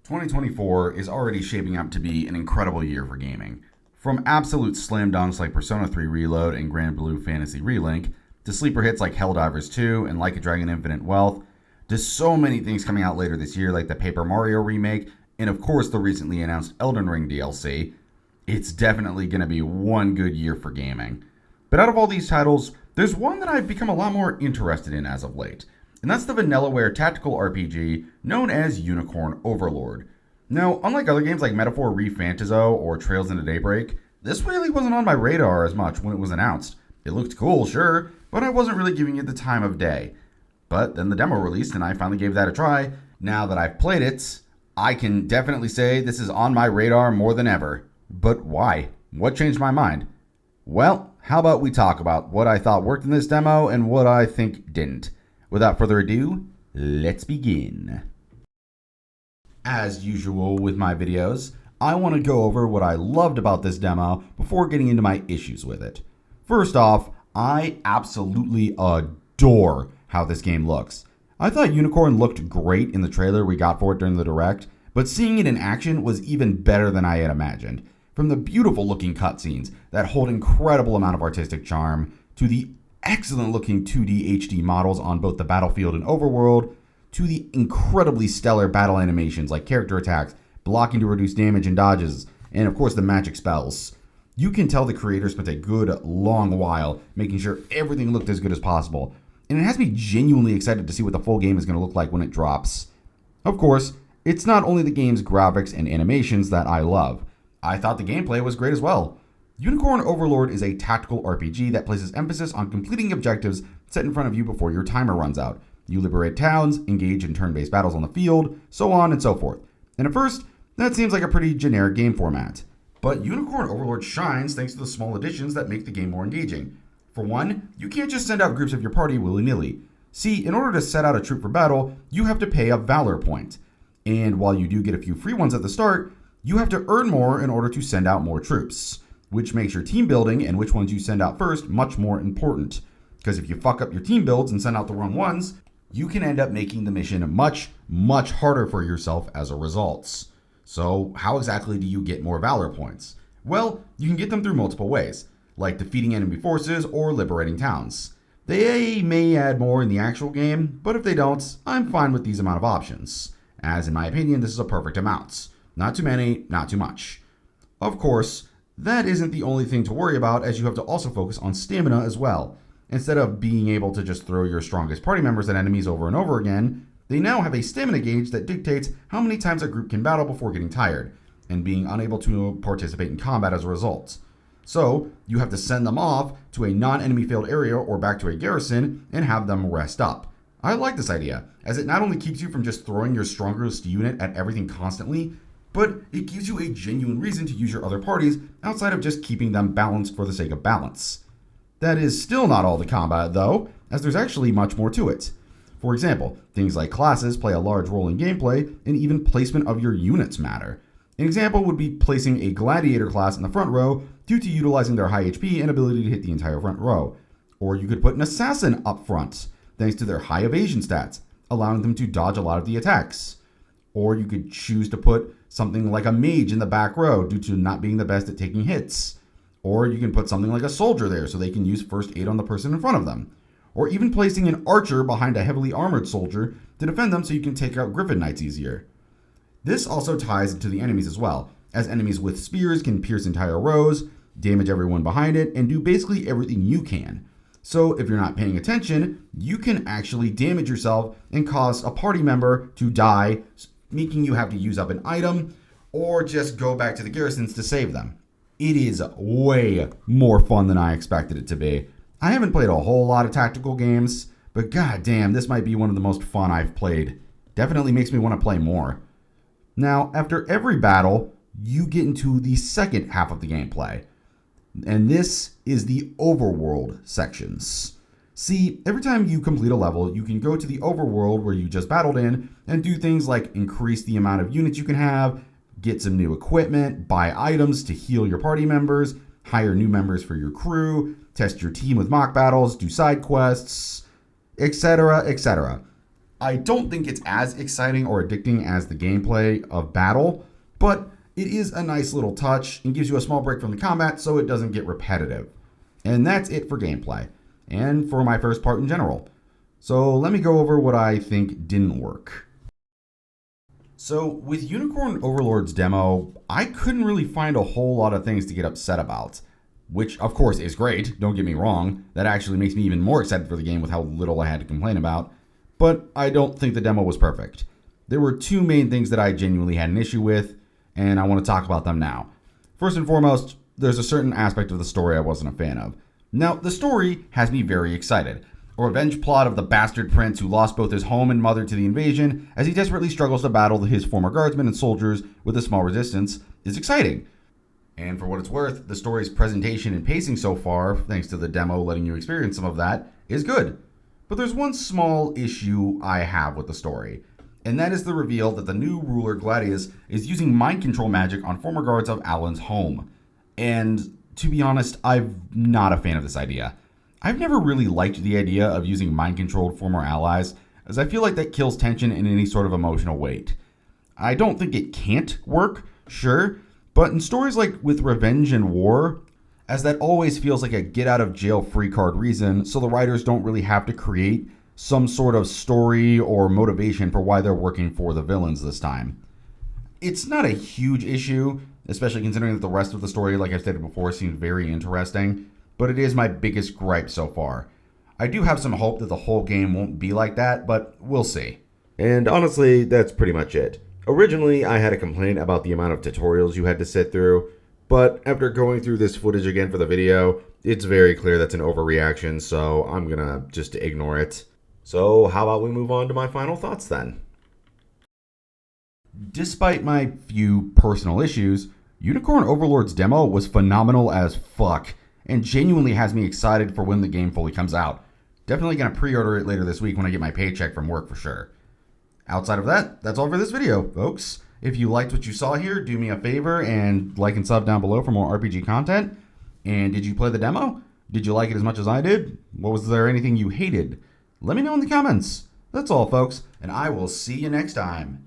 2024 is already shaping up to be an incredible year for gaming. From absolute slam dunks like Persona 3 Reload and Grand Blue Fantasy Relink, to sleeper hits like Helldivers 2 and Like a Dragon Infinite Wealth, to so many things coming out later this year like the Paper Mario remake, and of course the recently announced Elden Ring DLC, it's definitely going to be one good year for gaming. But out of all these titles, there's one that I've become a lot more interested in as of late, and that's the Vanillaware tactical RPG known as Unicorn Overlord. Now, unlike other games like Metaphor ReFantaso or Trails into Daybreak, this really wasn't on my radar as much when it was announced. It looked cool, sure, but I wasn't really giving it the time of day. But then the demo released and I finally gave that a try. Now that I've played it, I can definitely say this is on my radar more than ever. But why? What changed my mind? Well, how about we talk about what I thought worked in this demo and what I think didn't. Without further ado, let's begin. As usual with my videos, I want to go over what I loved about this demo before getting into my issues with it. First off, I absolutely adore how this game looks. I thought Unicorn looked great in the trailer we got for it during the Direct, but seeing it in action was even better than I had imagined. From the beautiful looking cutscenes that hold incredible amount of artistic charm, to the excellent looking 2D HD models on both the battlefield and overworld, to the incredibly stellar battle animations like character attacks, blocking to reduce damage and dodges, and of course the magic spells. You can tell the creators spent a good long while making sure everything looked as good as possible, and it has me genuinely excited to see what the full game is going to look like when it drops. Of course, it's not only the game's graphics and animations that I love. I thought the gameplay was great as well. Unicorn Overlord is a tactical RPG that places emphasis on completing objectives set in front of you before your timer runs out. You liberate towns, engage in turn-based battles on the field, so on and so forth. And at first, that seems like a pretty generic game format. But Unicorn Overlord shines thanks to the small additions that make the game more engaging. For one, you can't just send out groups of your party willy-nilly. See, in order to set out a troop for battle, you have to pay a valor point. And while you do get a few free ones at the start, you have to earn more in order to send out more troops, which makes your team building and which ones you send out first much more important. Because if you fuck up your team builds and send out the wrong ones, you can end up making the mission much, much harder for yourself as a result. So how exactly do you get more valor points? Well, you can get them through multiple ways, like defeating enemy forces or liberating towns. They may add more in the actual game, but if they don't, I'm fine with these amount of options, as in my opinion this is a perfect amount. Not too many, not too much. Of course, that isn't the only thing to worry about, as you have to also focus on stamina as well. Instead of being able to just throw your strongest party members at enemies over and over again, they now have a stamina gauge that dictates how many times a group can battle before getting tired, and being unable to participate in combat as a result. So, you have to send them off to a non-enemy filled area or back to a garrison and have them rest up. I like this idea, as it not only keeps you from just throwing your strongest unit at everything constantly, but it gives you a genuine reason to use your other parties outside of just keeping them balanced for the sake of balance. That is still not all the combat though, as there's actually much more to it. For example, things like classes play a large role in gameplay, and even placement of your units matter. An example would be placing a gladiator class in the front row due to utilizing their high HP and ability to hit the entire front row. Or you could put an assassin up front, thanks to their high evasion stats, allowing them to dodge a lot of the attacks. Or you could choose to put something like a mage in the back row due to not being the best at taking hits. Or you can put something like a soldier there so they can use first aid on the person in front of them. Or even placing an archer behind a heavily armored soldier to defend them so you can take out griffin knights easier. This also ties into the enemies as well, as enemies with spears can pierce entire rows, damage everyone behind it, and do basically everything you can. So if you're not paying attention, you can actually damage yourself and cause a party member to die, making you have to use up an item or just go back to the garrisons to save them. It is way more fun than I expected it to be. I haven't played a whole lot of tactical games, but goddamn, this might be one of the most fun I've played. Definitely makes me want to play more. Now, after every battle, you get into the second half of the gameplay, and this is the overworld sections. See, every time you complete a level, you can go to the overworld where you just battled in and do things like increase the amount of units you can have, get some new equipment, buy items to heal your party members, hire new members for your crew, test your team with mock battles, do side quests, etc., etc. I don't think it's as exciting or addicting as the gameplay of Battle, but it is a nice little touch and gives you a small break from the combat so it doesn't get repetitive. And that's it for gameplay, and for my first part in general. So let me go over what I think didn't work. So with Unicorn Overlords demo, I couldn't really find a whole lot of things to get upset about. Which, of course, is great, don't get me wrong. That actually makes me even more excited for the game with how little I had to complain about. But I don't think the demo was perfect. There were two main things that I genuinely had an issue with, and I want to talk about them now. First and foremost, there's a certain aspect of the story I wasn't a fan of. Now, the story has me very excited. A revenge plot of the bastard prince who lost both his home and mother to the invasion as he desperately struggles to battle his former guardsmen and soldiers with a small resistance is exciting. And for what it's worth, the story's presentation and pacing so far, thanks to the demo letting you experience some of that, is good. But there's one small issue I have with the story, and that is the reveal that the new ruler Gladius is using mind control magic on former guards of Alan's home. And to be honest, I'm not a fan of this idea. I've never really liked the idea of using mind-controlled former allies, as I feel like that kills tension and any sort of emotional weight. I don't think it can't work, sure, but in stories like with Revenge and War, as that always feels like a get-out-of-jail-free card reason, so the writers don't really have to create some sort of story or motivation for why they're working for the villains this time. It's not a huge issue, especially considering that the rest of the story, like I stated before, seems very interesting, but it is my biggest gripe so far. I do have some hope that the whole game won't be like that, but we'll see. And honestly, that's pretty much it. Originally, I had a complaint about the amount of tutorials you had to sit through, but after going through this footage again for the video, it's very clear that's an overreaction, so I'm gonna just ignore it. So how about we move on to my final thoughts then? Despite my few personal issues, Unicorn Overlords demo was phenomenal as fuck, and genuinely has me excited for when the game fully comes out. Definitely gonna pre-order it later this week when I get my paycheck from work for sure. Outside of that, that's all for this video, folks. If you liked what you saw here, do me a favor and like and sub down below for more RPG content. And did you play the demo? Did you like it as much as I did? Was there anything you hated? Let me know in the comments. That's all, folks, and I will see you next time.